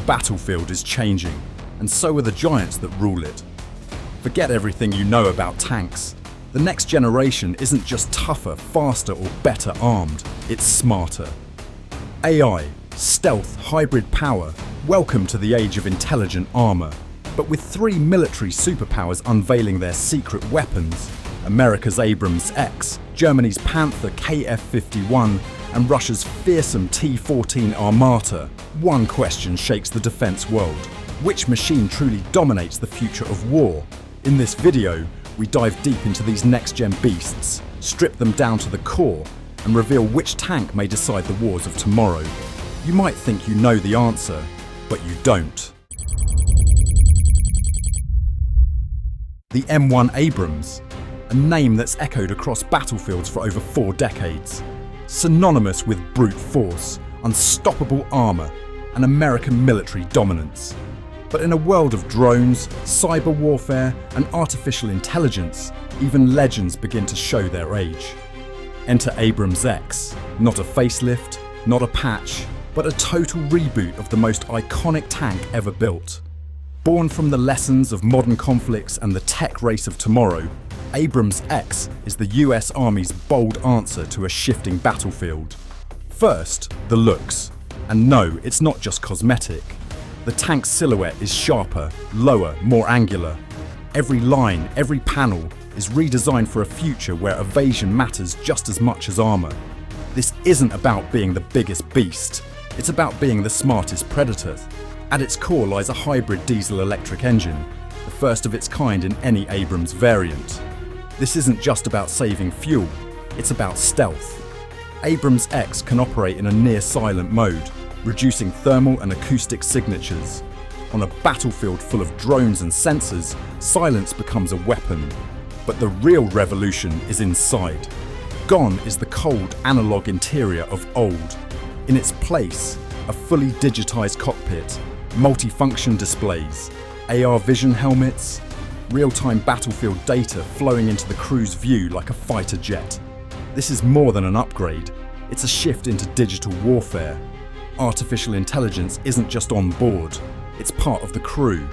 battlefield is changing, and so are the giants that rule it. Forget everything you know about tanks. The next generation isn't just tougher, faster, or better armed, it's smarter. AI, stealth, hybrid power, welcome to the age of intelligent armor. But with 3 military superpowers unveiling their secret weapons, America's AbramsX, Germany's Panther KF51, and Russia's fearsome T-14 Armata, one question shakes the defense world. Which machine truly dominates the future of war? In this video, we dive deep into these next-gen beasts, strip them down to the core, and reveal which tank may decide the wars of tomorrow. You might think you know the answer, but you don't. The M1 Abrams, a name that's echoed across battlefields for over 4 decades. Synonymous with brute force, unstoppable armor, and American military dominance. But in a world of drones, cyber warfare, and artificial intelligence, even legends begin to show their age. Enter AbramsX, not a facelift, not a patch, but a total reboot of the most iconic tank ever built. Born from the lessons of modern conflicts and the tech race of tomorrow, AbramsX is the US Army's bold answer to a shifting battlefield. First, the looks. And no, it's not just cosmetic. The tank's silhouette is sharper, lower, more angular. Every line, every panel is redesigned for a future where evasion matters just as much as armor. This isn't about being the biggest beast, it's about being the smartest predator. At its core lies a hybrid diesel-electric engine, the first of its kind in any Abrams variant. This isn't just about saving fuel, it's about stealth. AbramsX can operate in a near-silent mode, reducing thermal and acoustic signatures. On a battlefield full of drones and sensors, silence becomes a weapon. But the real revolution is inside. Gone is the cold, analog interior of old. In its place, a fully digitized cockpit, multifunction displays, AR vision helmets, real-time battlefield data flowing into the crew's view like a fighter jet. This is more than an upgrade, it's a shift into digital warfare. Artificial intelligence isn't just on board, it's part of the crew.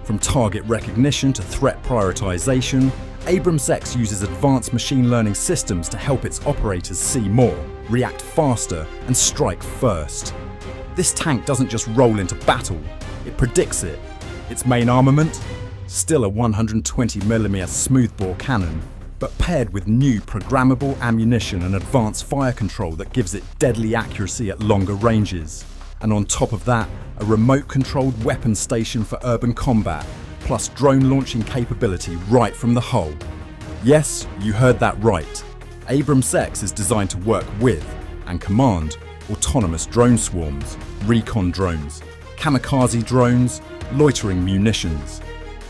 From target recognition to threat prioritization, AbramsX uses advanced machine learning systems to help its operators see more, react faster, and strike first. This tank doesn't just roll into battle, it predicts it. Its main armament? Still a 120mm smoothbore cannon, but paired with new programmable ammunition and advanced fire control that gives it deadly accuracy at longer ranges. And on top of that, a remote-controlled weapon station for urban combat, plus drone launching capability right from the hull. Yes, you heard that right. AbramsX is designed to work with and command autonomous drone swarms, recon drones, kamikaze drones, loitering munitions.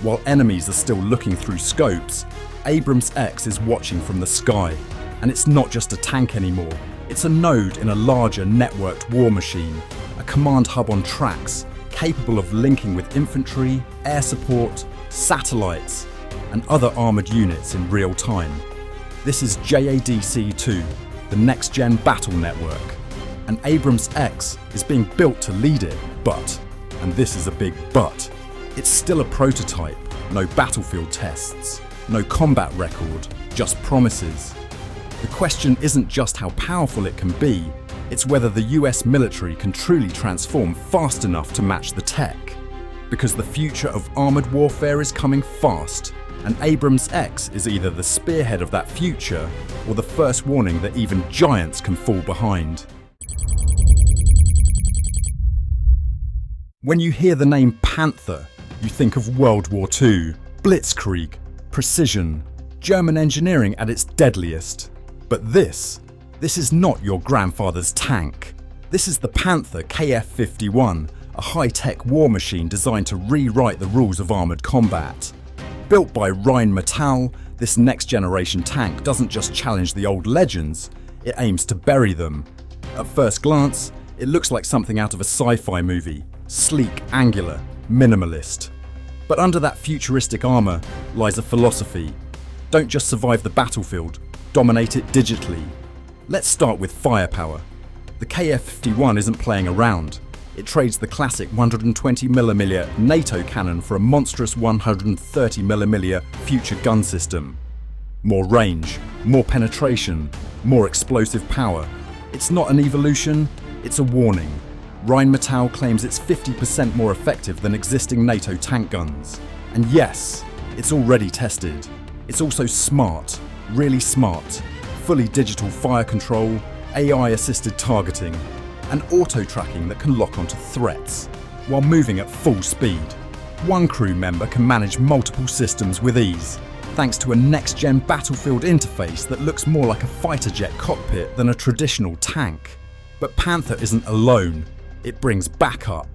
While enemies are still looking through scopes, AbramsX is watching from the sky. And it's not just a tank anymore, it's a node in a larger networked war machine, a command hub on tracks, capable of linking with infantry, air support, satellites, and other armoured units in real time. This is JADC2, the next-gen battle network. And AbramsX is being built to lead it, but, and this is a big but, it's still a prototype, no battlefield tests, no combat record, just promises. The question isn't just how powerful it can be, it's whether the US military can truly transform fast enough to match the tech. Because the future of armoured warfare is coming fast, and AbramsX is either the spearhead of that future or the first warning that even giants can fall behind. When you hear the name Panther, you think of World War II, blitzkrieg, precision, German engineering at its deadliest. But this is not your grandfather's tank. This is the Panther KF51, a high-tech war machine designed to rewrite the rules of armoured combat. Built by Rheinmetall, this next-generation tank doesn't just challenge the old legends, it aims to bury them. At first glance, it looks like something out of a sci-fi movie, sleek, angular, minimalist. But under that futuristic armour lies a philosophy. Don't just survive the battlefield, dominate it digitally. Let's start with firepower. The KF51 isn't playing around. It trades the classic 120mm NATO cannon for a monstrous 130mm future gun system. More range, more penetration, more explosive power. It's not an evolution, it's a warning. Rheinmetall claims it's 50% more effective than existing NATO tank guns. And yes, it's already tested. It's also smart, really smart. Fully digital fire control, AI-assisted targeting, and auto-tracking that can lock onto threats, while moving at full speed. One crew member can manage multiple systems with ease, thanks to a next-gen battlefield interface that looks more like a fighter jet cockpit than a traditional tank. But Panther isn't alone. It brings backup,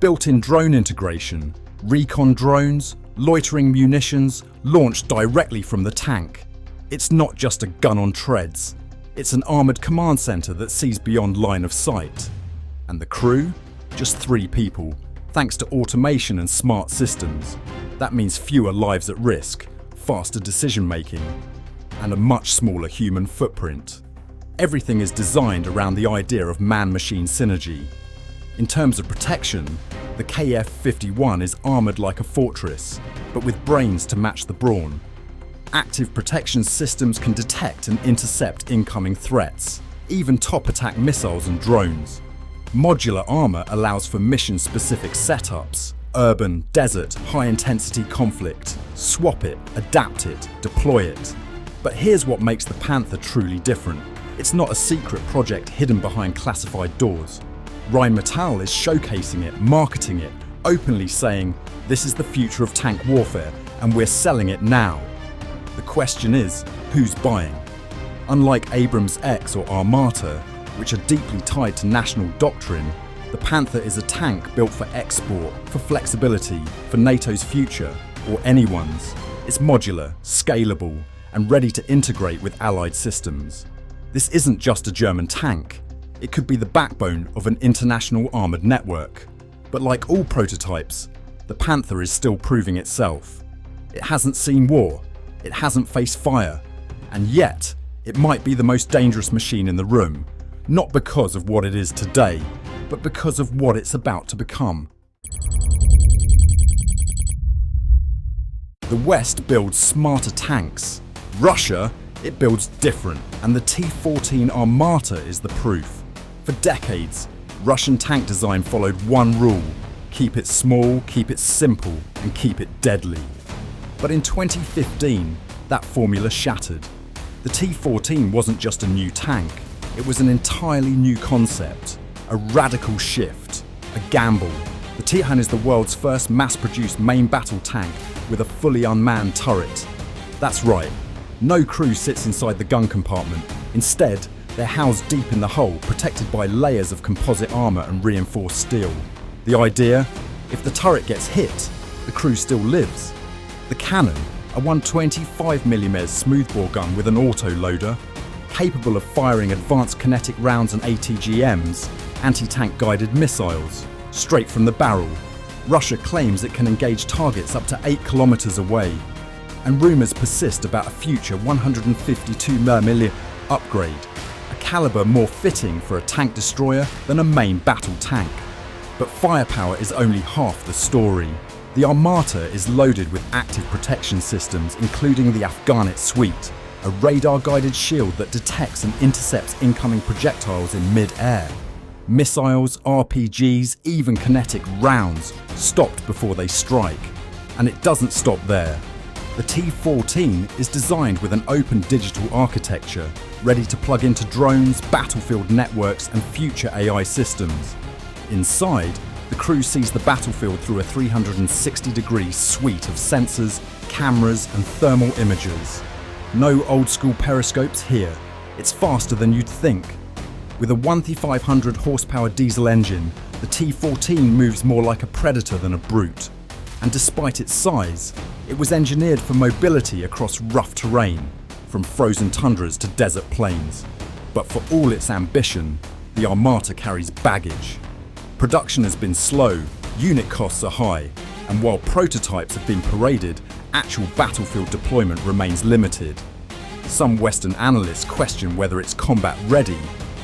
built-in drone integration, recon drones, loitering munitions, launched directly from the tank. It's not just a gun on treads. It's an armoured command centre that sees beyond line of sight. And the crew? Just 3 people, thanks to automation and smart systems. That means fewer lives at risk, faster decision making, and a much smaller human footprint. Everything is designed around the idea of man-machine synergy. In terms of protection, the KF51 is armoured like a fortress, but with brains to match the brawn. Active protection systems can detect and intercept incoming threats, even top attack missiles and drones. Modular armour allows for mission-specific setups, urban, desert, high-intensity conflict. Swap it, adapt it, deploy it. But here's what makes the Panther truly different. It's not a secret project hidden behind classified doors. Rheinmetall is showcasing it, marketing it, openly saying, this is the future of tank warfare, and we're selling it now. The question is, who's buying? Unlike AbramsX or Armata, which are deeply tied to national doctrine, the Panther is a tank built for export, for flexibility, for NATO's future, or anyone's. It's modular, scalable, and ready to integrate with allied systems. This isn't just a German tank. It could be the backbone of an international armoured network. But like all prototypes, the Panther is still proving itself. It hasn't seen war. It hasn't faced fire, and yet it might be the most dangerous machine in the room, not because of what it is today, but because of what it's about to become. The West builds smarter tanks. Russia, it builds different, and the T-14 Armata is the proof. For decades, Russian tank design followed one rule: keep it small, keep it simple, and keep it deadly. But in 2015, that formula shattered. The T-14 wasn't just a new tank, it was an entirely new concept, a radical shift, a gamble. The T-14 is the world's first mass-produced main battle tank with a fully unmanned turret. That's right, no crew sits inside the gun compartment. Instead, they're housed deep in the hull, protected by layers of composite armour and reinforced steel. The idea? If the turret gets hit, the crew still lives. The cannon, a 125mm smoothbore gun with an autoloader, capable of firing advanced kinetic rounds and ATGMs, anti-tank guided missiles, straight from the barrel. Russia claims it can engage targets up to 8 kilometers away, and rumours persist about a future 152mm upgrade, a calibre more fitting for a tank destroyer than a main battle tank. But firepower is only half the story. The Armata is loaded with active protection systems, including the Afghanet suite, a radar-guided shield that detects and intercepts incoming projectiles in mid-air. Missiles, RPGs, even kinetic rounds, stopped before they strike. And it doesn't stop there. The T-14 is designed with an open digital architecture, ready to plug into drones, battlefield networks, and future AI systems. Inside, the crew sees the battlefield through a 360-degree suite of sensors, cameras, and thermal imagers. No old-school periscopes here. It's faster than you'd think. With a 1,500 horsepower diesel engine, the T-14 moves more like a predator than a brute. And despite its size, it was engineered for mobility across rough terrain, from frozen tundras to desert plains. But for all its ambition, the Armata carries baggage. Production has been slow, unit costs are high, and while prototypes have been paraded, actual battlefield deployment remains limited. Some Western analysts question whether it's combat ready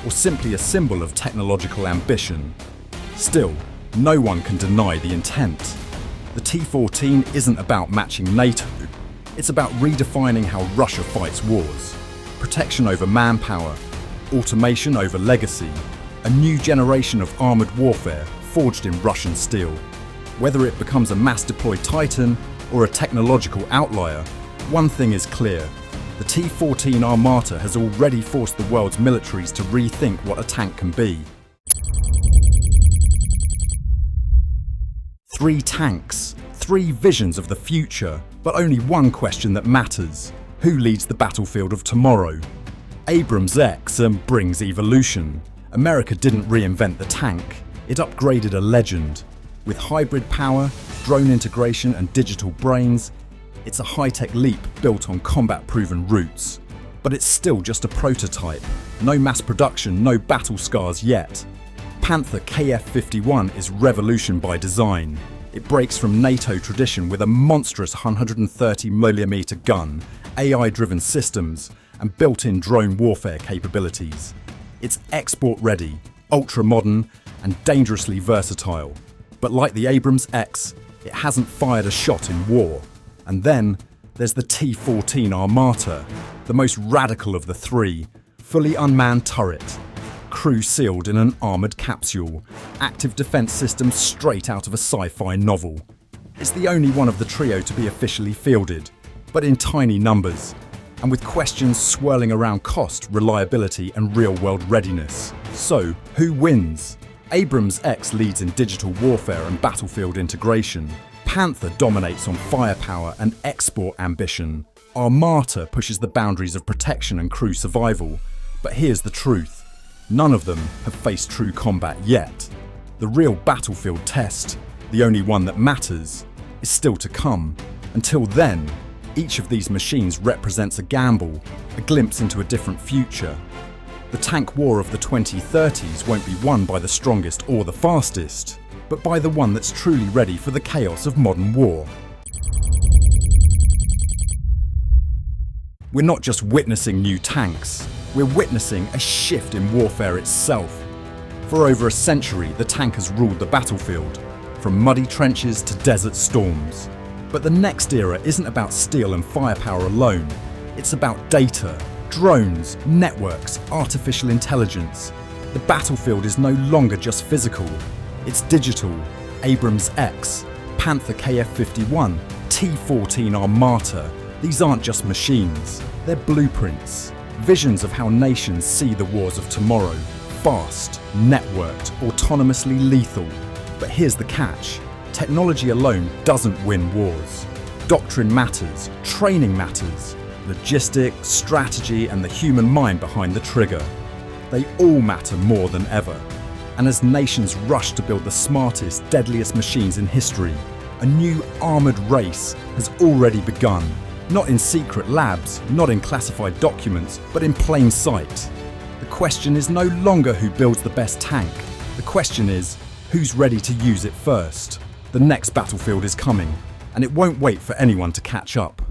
or simply a symbol of technological ambition. Still, no one can deny the intent. The T-14 isn't about matching NATO, it's about redefining how Russia fights wars. Protection over manpower, automation over legacy, a new generation of armoured warfare forged in Russian steel. Whether it becomes a mass-deployed titan or a technological outlier, one thing is clear. The T-14 Armata has already forced the world's militaries to rethink what a tank can be. 3 tanks, 3 visions of the future, but only one question that matters. Who leads the battlefield of tomorrow? AbramsX brings evolution. America didn't reinvent the tank, it upgraded a legend. With hybrid power, drone integration and digital brains, it's a high-tech leap built on combat-proven roots. But it's still just a prototype. No mass production, no battle scars yet. Panther KF51 is revolution by design. It breaks from NATO tradition with a monstrous 130mm gun, AI-driven systems, and built-in drone warfare capabilities. It's export-ready, ultra-modern, and dangerously versatile. But like the AbramsX, it hasn't fired a shot in war. And then there's the T-14 Armata, the most radical of the 3, fully unmanned turret, crew sealed in an armoured capsule, active defence system straight out of a sci-fi novel. It's the only one of the trio to be officially fielded, but in tiny numbers, and with questions swirling around cost, reliability and real-world readiness. So, who wins? AbramsX leads in digital warfare and battlefield integration. Panther dominates on firepower and export ambition. Armata pushes the boundaries of protection and crew survival. But here's the truth. None of them have faced true combat yet. The real battlefield test, the only one that matters, is still to come. Until then, each of these machines represents a gamble, a glimpse into a different future. The tank war of the 2030s won't be won by the strongest or the fastest, but by the one that's truly ready for the chaos of modern war. We're not just witnessing new tanks, we're witnessing a shift in warfare itself. For over a century, the tank has ruled the battlefield, from muddy trenches to desert storms. But the next era isn't about steel and firepower alone, it's about data, drones, networks, artificial intelligence. The battlefield is no longer just physical. It's digital. AbramsX, Panther KF51, T-14 Armata. These aren't just machines, they're blueprints. Visions of how nations see the wars of tomorrow. Fast, networked, autonomously lethal. But here's the catch. Technology alone doesn't win wars. Doctrine matters, training matters, logistics, strategy, and the human mind behind the trigger. They all matter more than ever. And as nations rush to build the smartest, deadliest machines in history, a new armoured race has already begun. Not in secret labs, not in classified documents, but in plain sight. The question is no longer who builds the best tank. The question is, who's ready to use it first? The next battlefield is coming, and it won't wait for anyone to catch up.